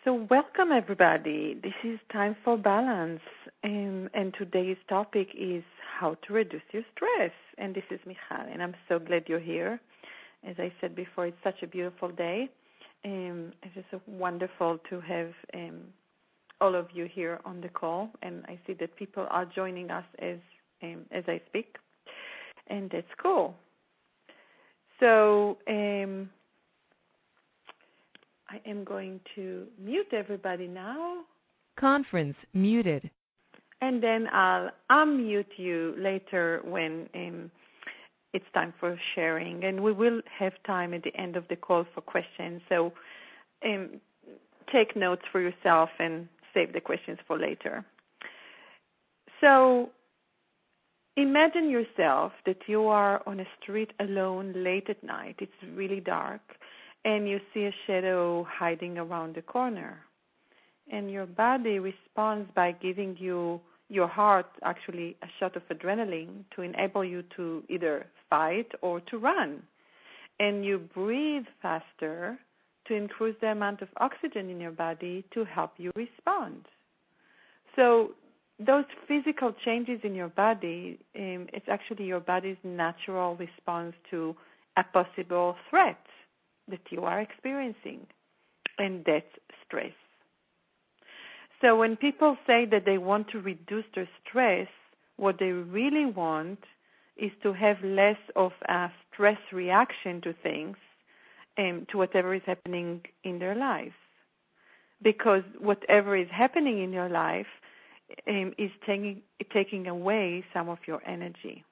So welcome, everybody. This is Time for Balance, and today's topic is how to reduce your stress. And this is Michal, and I'm so glad you're here. As I said before, it's such a beautiful day. It's just so wonderful to have all of you here on the call, and I see that people are joining us as I speak, and that's cool. So I am going to mute everybody now. Conference muted. And then I'll unmute you later when it's time for sharing. And we will have time at the end of the call for questions. So take notes for yourself and save the questions for later. So imagine yourself that you are on a street alone late at night. It's really dark. And you see a shadow hiding around the corner. And your body responds by giving your heart actually a shot of adrenaline to enable you to either fight or to run. And you breathe faster to increase the amount of oxygen in your body to help you respond. So those physical changes in your body, it's actually your body's natural response to a possible threat that you are experiencing, and that's stress. So when people say that they want to reduce their stress, what they really want is to have less of a stress reaction to things, to whatever is happening in their life. Because whatever is happening in your life is taking away some of your energy.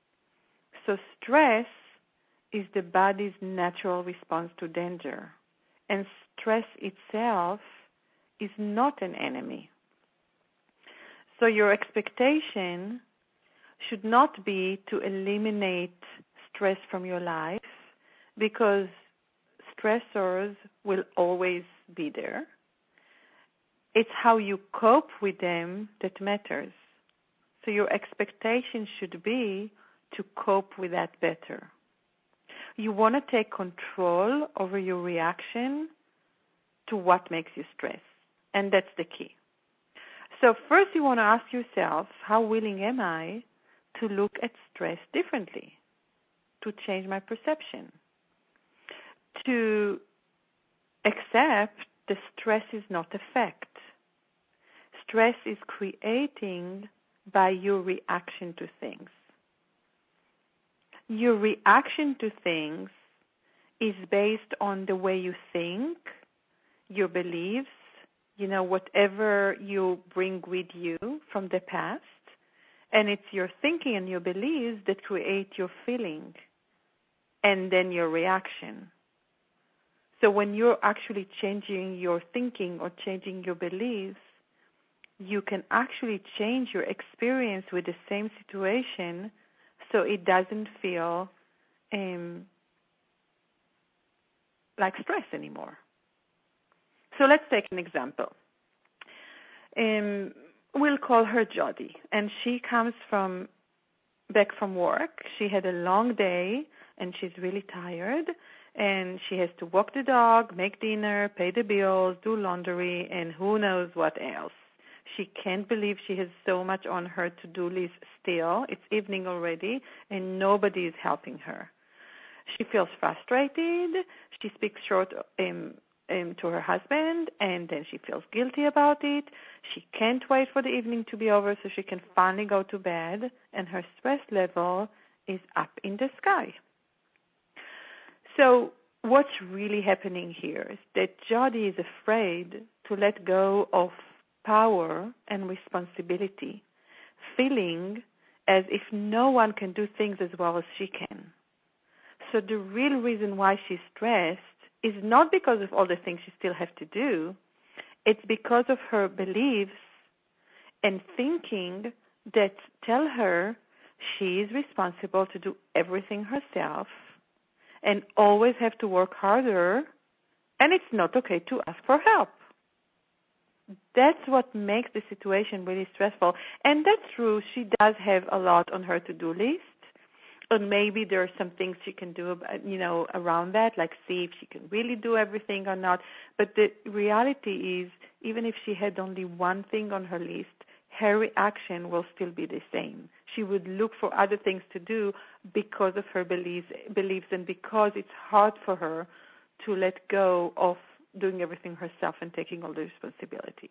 So stress is the body's natural response to danger. And stress itself is not an enemy. So your expectation should not be to eliminate stress from your life, because stressors will always be there. It's how you cope with them that matters. So your expectation should be to cope with that better. You want to take control over your reaction to what makes you stress, and that's the key. So first you want to ask yourself, how willing am I to look at stress differently, to change my perception, to accept that stress is not a fact. Stress is created by your reaction to things. Your reaction to things is based on the way you think, your beliefs, whatever you bring with you from the past, and it's your thinking and your beliefs that create your feeling and then your reaction. So when you're actually changing your thinking or changing your beliefs, you can actually change your experience with the same situation so it doesn't feel like stress anymore. So let's take an example. We'll call her Jody, and she comes back from work. She had a long day, and she's really tired, and she has to walk the dog, make dinner, pay the bills, do laundry, and who knows what else. She can't believe she has so much on her to-do list still. It's evening already, and nobody is helping her. She feels frustrated. She speaks short to her husband, and then she feels guilty about it. She can't wait for the evening to be over so she can finally go to bed, and her stress level is up in the sky. So what's really happening here is that Jody is afraid to let go of power and responsibility, feeling as if no one can do things as well as she can. So the real reason why she's stressed is not because of all the things she still has to do. It's because of her beliefs and thinking that tell her she is responsible to do everything herself and always have to work harder, and it's not okay to ask for help. That's what makes the situation really stressful. And that's true. She does have a lot on her to-do list. And maybe there are some things she can do, around that, like see if she can really do everything or not. But the reality is even if she had only one thing on her list, her reaction will still be the same. She would look for other things to do because of her beliefs and because it's hard for her to let go of doing everything herself and taking all the responsibility.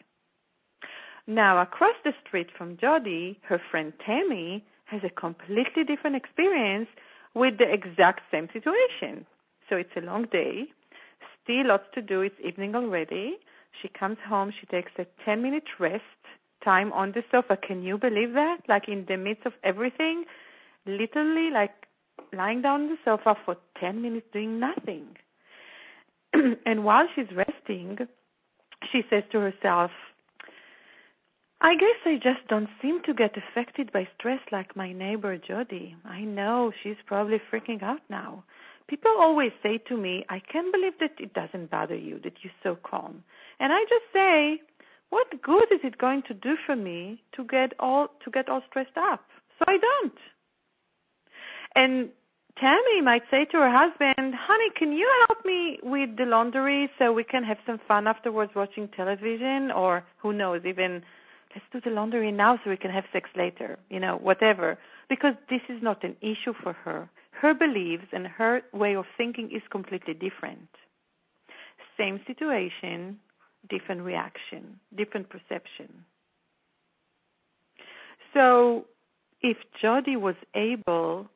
Now, across the street from Jody, her friend Tammy has a completely different experience with the exact same situation. So it's a long day, still lots to do, it's evening already. She comes home, she takes a 10-minute rest time on the sofa. Can you believe that? Like in the midst of everything, literally like lying down on the sofa for 10 minutes doing nothing. And while she's resting, she says to herself, I guess I just don't seem to get affected by stress like my neighbor Jody. I know she's probably freaking out now. People always say to me, I can't believe that it doesn't bother you, that you're so calm. And I just say, what good is it going to do for me to get all stressed up? So I don't. And Tammy might say to her husband, honey, can you help me with the laundry so we can have some fun afterwards watching television? Or who knows, even let's do the laundry now so we can have sex later, whatever. Because this is not an issue for her. Her beliefs and her way of thinking is completely different. Same situation, different reaction, different perception. So if Jody was able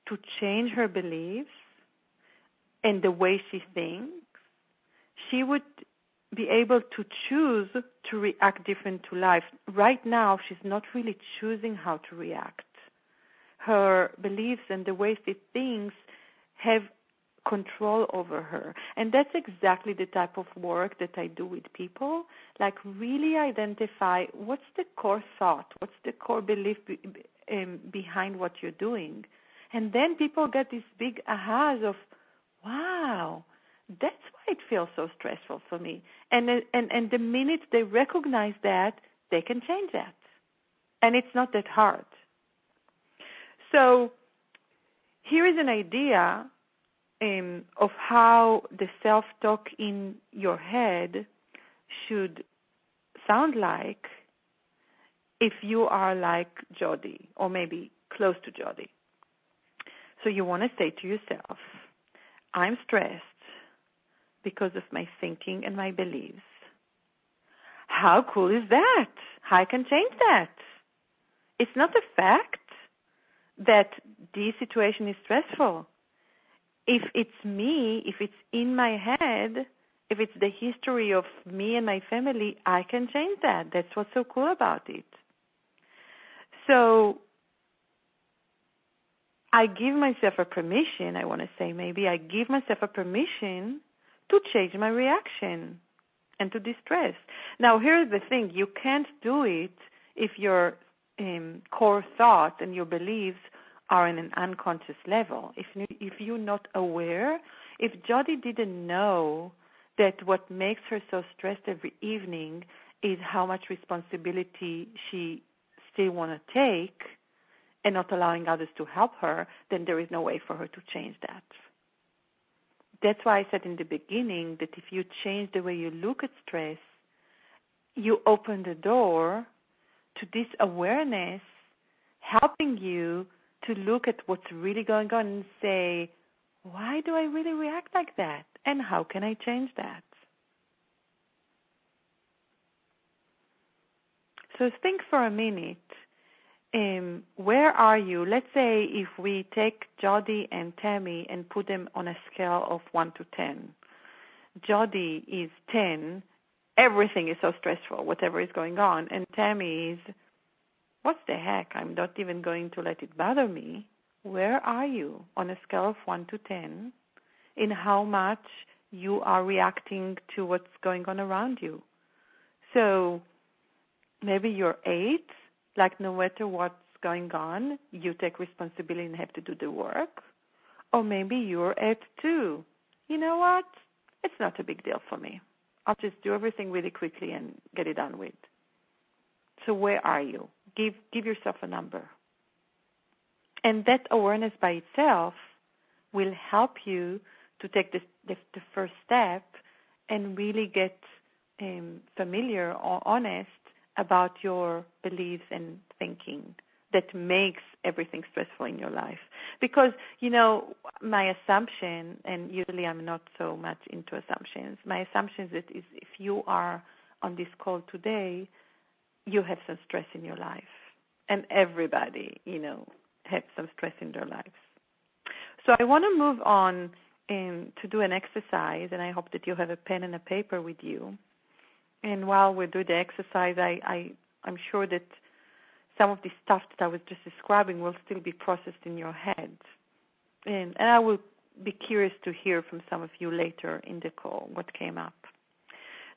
to change her beliefs and the way she thinks, she would be able to choose to react different to life. Right now, she's not really choosing how to react. Her beliefs and the way she thinks have control over her. And that's exactly the type of work that I do with people, like really identify what's the core thought, what's the core belief behind what you're doing. And then people get these big ahas of, wow, that's why it feels so stressful for me. And the minute they recognize that, they can change that. And it's not that hard. So here is an idea of how the self-talk in your head should sound like if you are like Jody, or maybe close to Jody. So you want to say to yourself, I'm stressed because of my thinking and my beliefs. How cool is that? How I can change that? It's not a fact that this situation is stressful. If it's me, if it's in my head, if it's the history of me and my family, I can change that. That's what's so cool about it. So I give myself a permission, I want to say maybe, I give myself a permission to change my reaction and to distress. Now, here's the thing. You can't do it if your core thoughts and your beliefs are in an unconscious level. If you're not aware, if Jody didn't know that what makes her so stressed every evening is how much responsibility she still want to take and not allowing others to help her, then there is no way for her to change that. That's why I said in the beginning that if you change the way you look at stress, you open the door to this awareness helping you to look at what's really going on and say, why do I really react like that? And how can I change that? So think for a minute. Where are you? Let's say if we take Jody and Tammy and put them on a scale of 1 to 10. Jody is 10. Everything is so stressful, whatever is going on. And Tammy is, what the heck? I'm not even going to let it bother me. Where are you on a scale of 1 to 10 in how much you are reacting to what's going on around you? So maybe you're 8. Like no matter what's going on, you take responsibility and have to do the work. Or maybe you're at 2. You know what? It's not a big deal for me. I'll just do everything really quickly and get it done with. So where are you? Give yourself a number. And that awareness by itself will help you to take the first step and really get familiar or honest about your beliefs and thinking that makes everything stressful in your life. Because, my assumption, and usually I'm not so much into assumptions, my assumption is that if you are on this call today, you have some stress in your life. And everybody, have some stress in their lives. So I want to move on to do an exercise, and I hope that you have a pen and a paper with you. And while we do the exercise, I'm sure that some of the stuff that I was just describing will still be processed in your head. And I will be curious to hear from some of you later in the call what came up.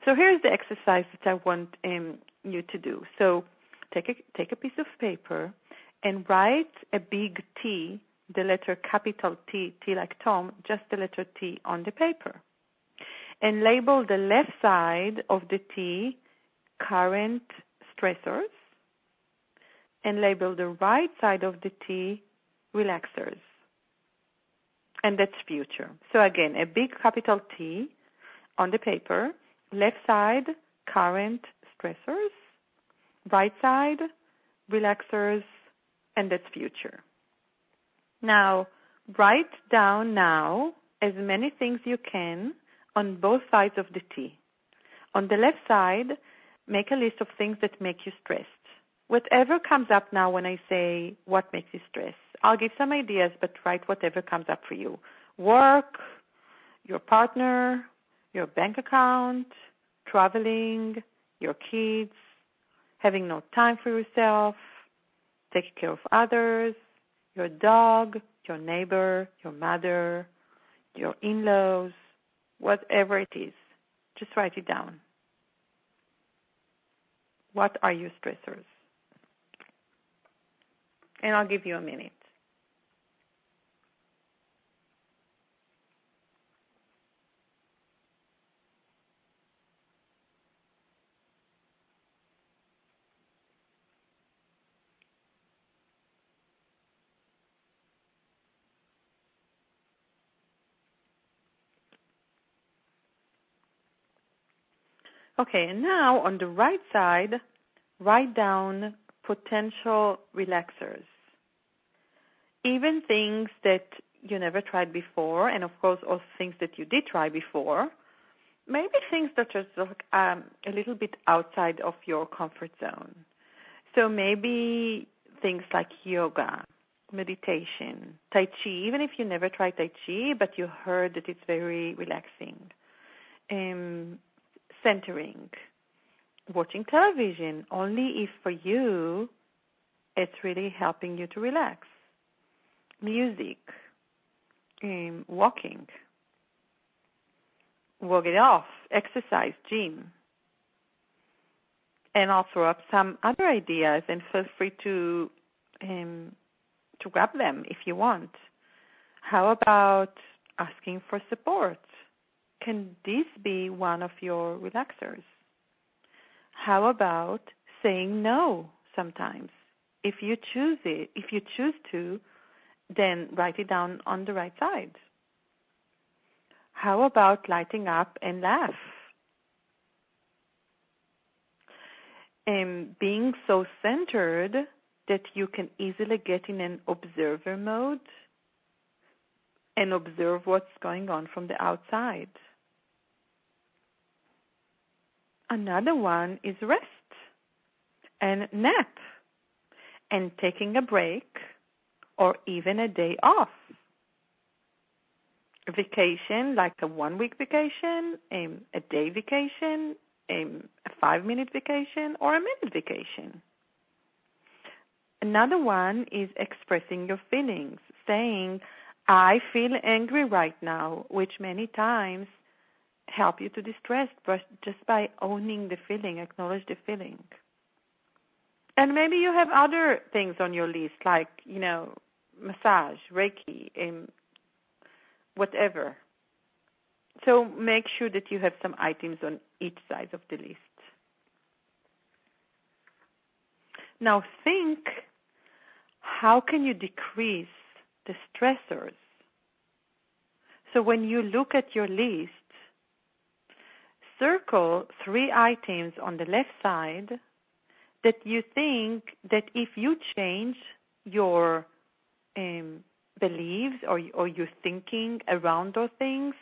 So here's the exercise that I want you to do. So take a piece of paper and write a big T, the letter capital T, T like Tom, just the letter T on the paper. And label the left side of the T current stressors, and label the right side of the T relaxers. And that's future. So again, a big capital T on the paper, left side current stressors, right side relaxers, and that's future. Now, write down now as many things you can on both sides of the T. On the left side, make a list of things that make you stressed. Whatever comes up now when I say what makes you stressed, I'll give some ideas, but write whatever comes up for you. Work, your partner, your bank account, traveling, your kids, having no time for yourself, taking care of others, your dog, your neighbor, your mother, your in-laws, whatever it is. Just write it down. What are your stressors? And I'll give you a minute. Okay, and now on the right side, write down potential relaxers. Even things that you never tried before, and of course also things that you did try before, maybe things that are a little bit outside of your comfort zone. So maybe things like yoga, meditation, Tai Chi, even if you never tried Tai Chi, but you heard that it's very relaxing. Centering, watching television, only if for you it's really helping you to relax. Music, walking, walk it off, exercise, gym. And I'll throw up some other ideas, and feel free to grab them if you want. How about asking for support? Can this be one of your relaxers? How about saying no sometimes? If you choose to, then write it down on the right side. How about lighting up and laugh? And being so centered that you can easily get in an observer mode and observe what's going on from the outside. Another one is rest and nap and taking a break or even a day off. A vacation, like a 1-week vacation, a day vacation, a 5-minute vacation, or a minute vacation. Another one is expressing your feelings, saying, I feel angry right now, which many times help you to distress, but just by owning the feeling, acknowledge the feeling. And maybe you have other things on your list, like, massage, Reiki, whatever. So make sure that you have some items on each side of the list. Now think, how can you decrease the stressors? So when you look at your list, circle 3 items on the left side that you think that if you change your beliefs or your thinking around those things,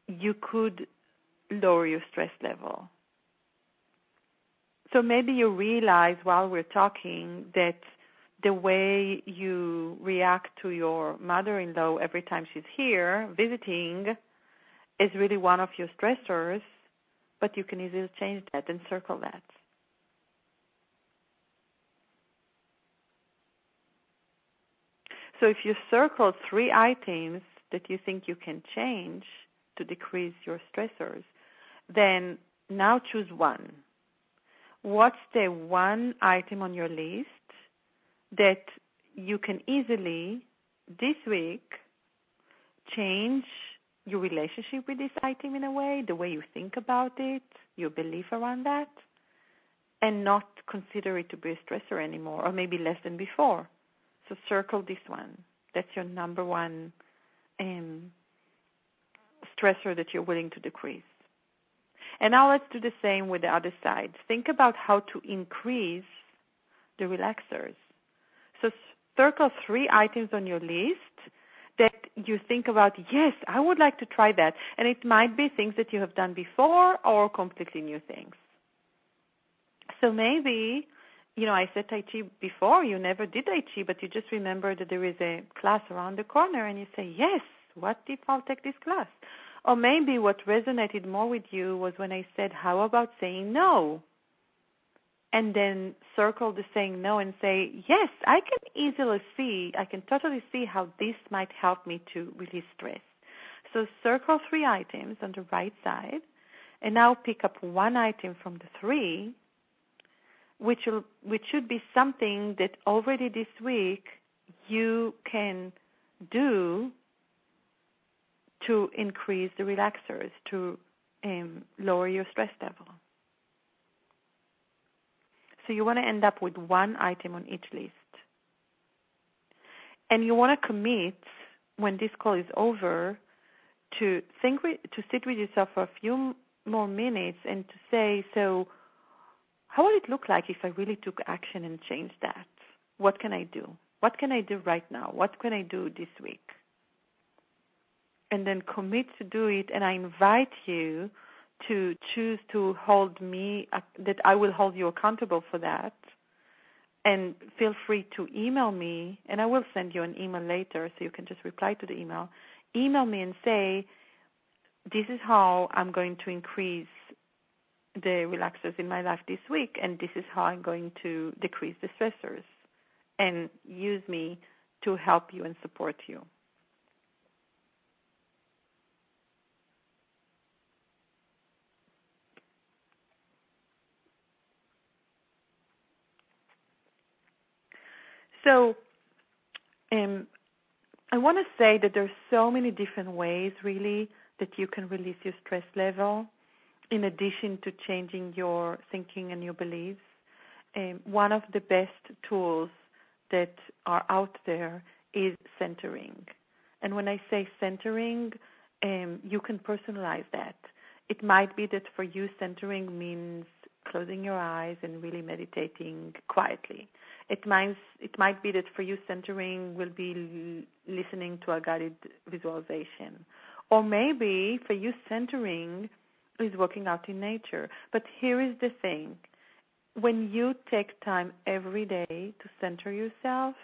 you could lower your stress level. So maybe you realize while we're talking that the way you react to your mother-in-law every time she's here visiting is really one of your stressors, but you can easily change that and circle that. So if you circle 3 items that you think you can change to decrease your stressors, then now choose one. What's the one item on your list that you can easily, this week, change your relationship with this item in a way, the way you think about it, your belief around that, and not consider it to be a stressor anymore, or maybe less than before. So circle this one. That's your number one stressor that you're willing to decrease. And now let's do the same with the other side. Think about how to increase the relaxers. So circle 3 items on your list that you think about, yes, I would like to try that. And it might be things that you have done before or completely new things. So maybe, I said Tai Chi before. You never did Tai Chi, but you just remember that there is a class around the corner and you say, yes, what if I'll take this class? Or maybe what resonated more with you was when I said, how about saying no? And then circle the saying no and say, yes, I can totally see how this might help me to release stress. So circle 3 items on the right side, and now pick up one item from the 3, which should be something that already this week you can do to increase the relaxers, to lower your stress level. So you want to end up with one item on each list. And you want to commit, when this call is over, to sit with yourself for a few more minutes and to say, so how would it look like if I really took action and changed that? What can I do? What can I do right now? What can I do this week? And then commit to do it, and I invite you to choose to hold me, that I will hold you accountable for that. And feel free to email me, and I will send you an email later so you can just reply to the email. Email me and say, this is how I'm going to increase the relaxers in my life this week, and this is how I'm going to decrease the stressors, and use me to help you and support you. So I want to say that there's so many different ways, really, that you can release your stress level in addition to changing your thinking and your beliefs. One of the best tools that are out there is centering. And when I say centering, you can personalize that. It might be that for you, centering means closing your eyes and really meditating quietly. It might be that for you, centering will be listening to a guided visualization. Or maybe for you, centering is working out in nature. But here is the thing. When you take time every day to center yourself,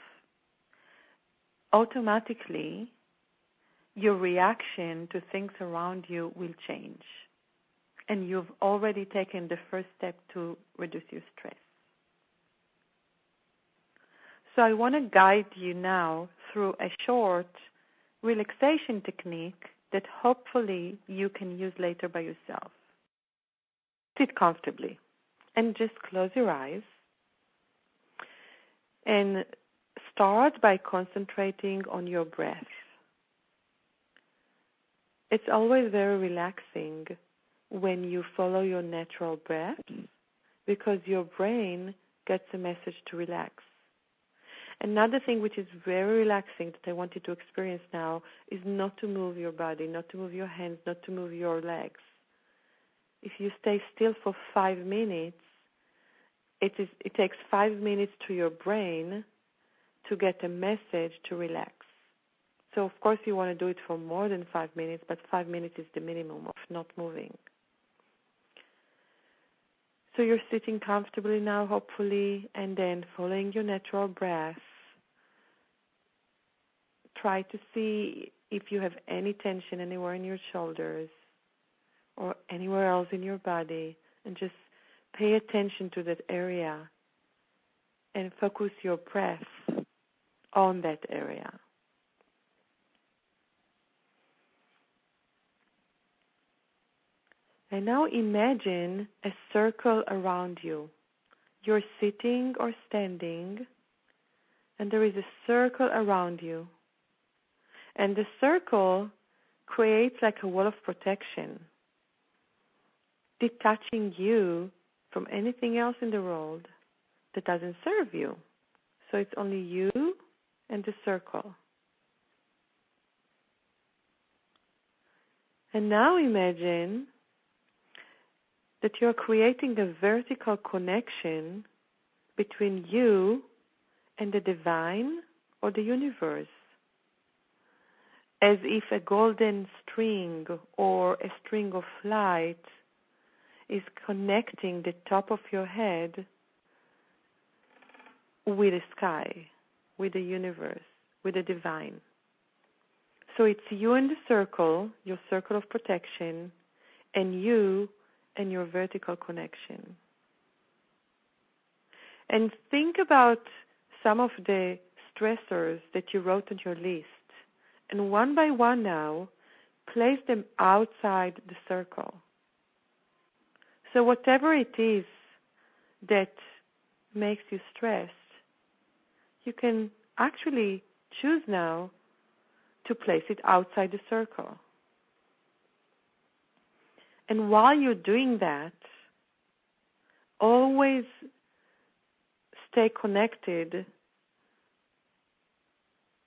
automatically your reaction to things around you will change. And you've already taken the first step to reduce your stress. So I want to guide you now through a short relaxation technique that hopefully you can use later by yourself. Sit comfortably and just close your eyes and start by concentrating on your breath. It's always very relaxing when you follow your natural breath because your brain gets a message to relax. Another thing which is very relaxing that I want you to experience now is not to move your body, not to move your hands, not to move your legs. if you stay still for 5 minutes, it takes 5 minutes to your brain to get a message to relax. So, of course, you want to do it for more than 5 minutes, but 5 minutes is the minimum of not moving. So you're sitting comfortably now, hopefully, and then following your natural breath. Try to see if you have any tension anywhere in your shoulders or anywhere else in your body, and just pay attention to that area and focus your breath on that area. And now imagine a circle around you. You're sitting or standing, and there is a circle around you. And the circle creates like a wall of protection, detaching you from anything else in the world that doesn't serve you. So it's only you and the circle. And now imagine that you're creating a vertical connection between you and the divine or the universe, as if a golden string or a string of light is connecting the top of your head with the sky, with the universe, with the divine. So it's you and the circle, your circle of protection, and you and your vertical connection. And think about some of the stressors that you wrote on your list. And one by one now, place them outside the circle. So whatever it is that makes you stressed, you can actually choose now to place it outside the circle. And while you're doing that, always stay connected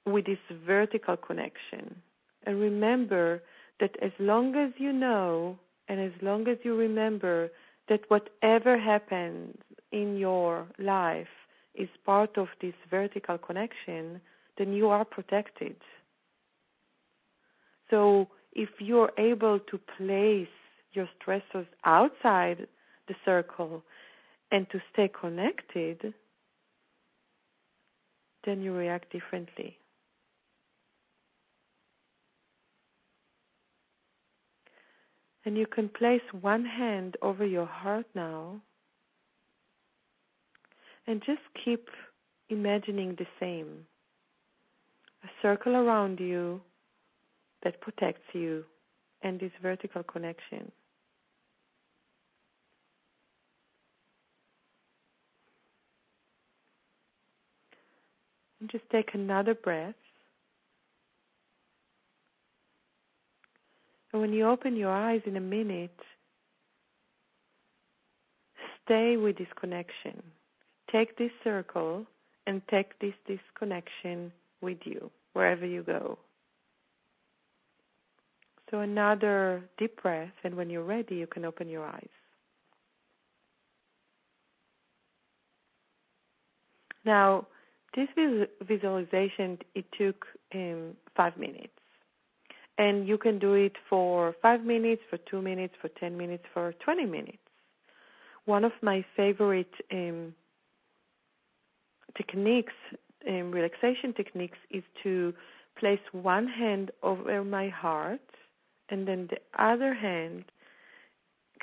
with this vertical connection. And remember that as long as you know and as long as you remember that whatever happens in your life is part of this vertical connection, then you are protected. So if you're able to place your stressors outside the circle and to stay connected, then you react differently. And you can place one hand over your heart now and just keep imagining the same. A circle around you that protects you and this vertical connection. And just take another breath. And when you open your eyes in a minute, stay with this connection. Take this circle and take this connection with you wherever you go. So another deep breath, and when you're ready, you can open your eyes. Now, this visualization, it took 5 minutes. And you can do it for 5 minutes, for 2 minutes, for 10 minutes, for 20 minutes. One of my favorite techniques, relaxation techniques, is to place one hand over my heart and then the other hand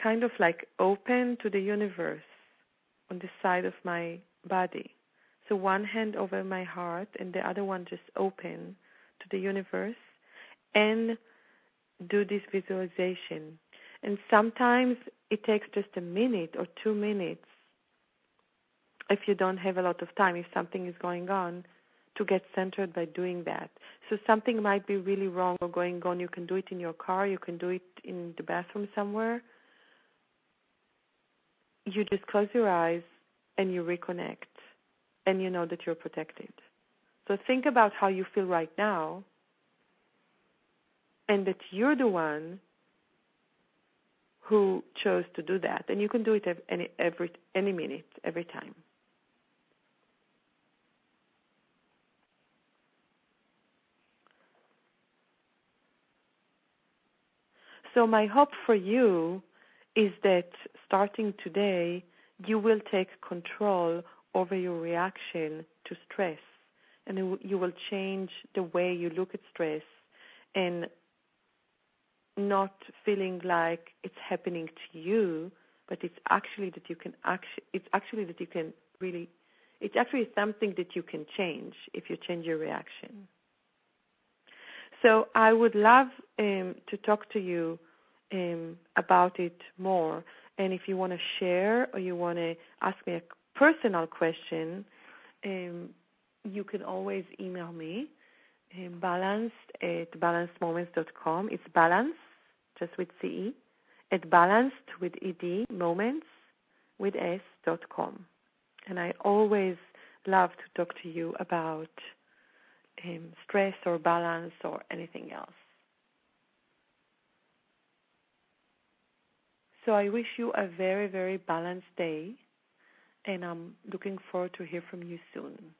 kind of like open to the universe on the side of my body. So one hand over my heart and the other one just open to the universe, and do this visualization. And sometimes it takes just a minute or 2 minutes if you don't have a lot of time, if something is going on, to get centered by doing that. So something might be really wrong or going on. You can do it in your car. You can do it in the bathroom somewhere. You just close your eyes and you reconnect, and you know that you're protected. So think about how you feel right now, and that you're the one who chose to do that. And you can do it any minute, every time. So my hope for you is that starting today, you will take control over your reaction to stress, and you will change the way you look at stress, and not feeling like it's happening to you, but it's actually something that you can change if you change your reaction. So I would love to talk to you about it more. And if you want to share or you want to ask me a personal question, you can always email me, balanced@balancedmoments.com. It's balance, just with CE, at balanced with ED, moments with S.com. And I always love to talk to you about stress or balance or anything else. So I wish you a very, very balanced day, and I'm looking forward to hear from you soon.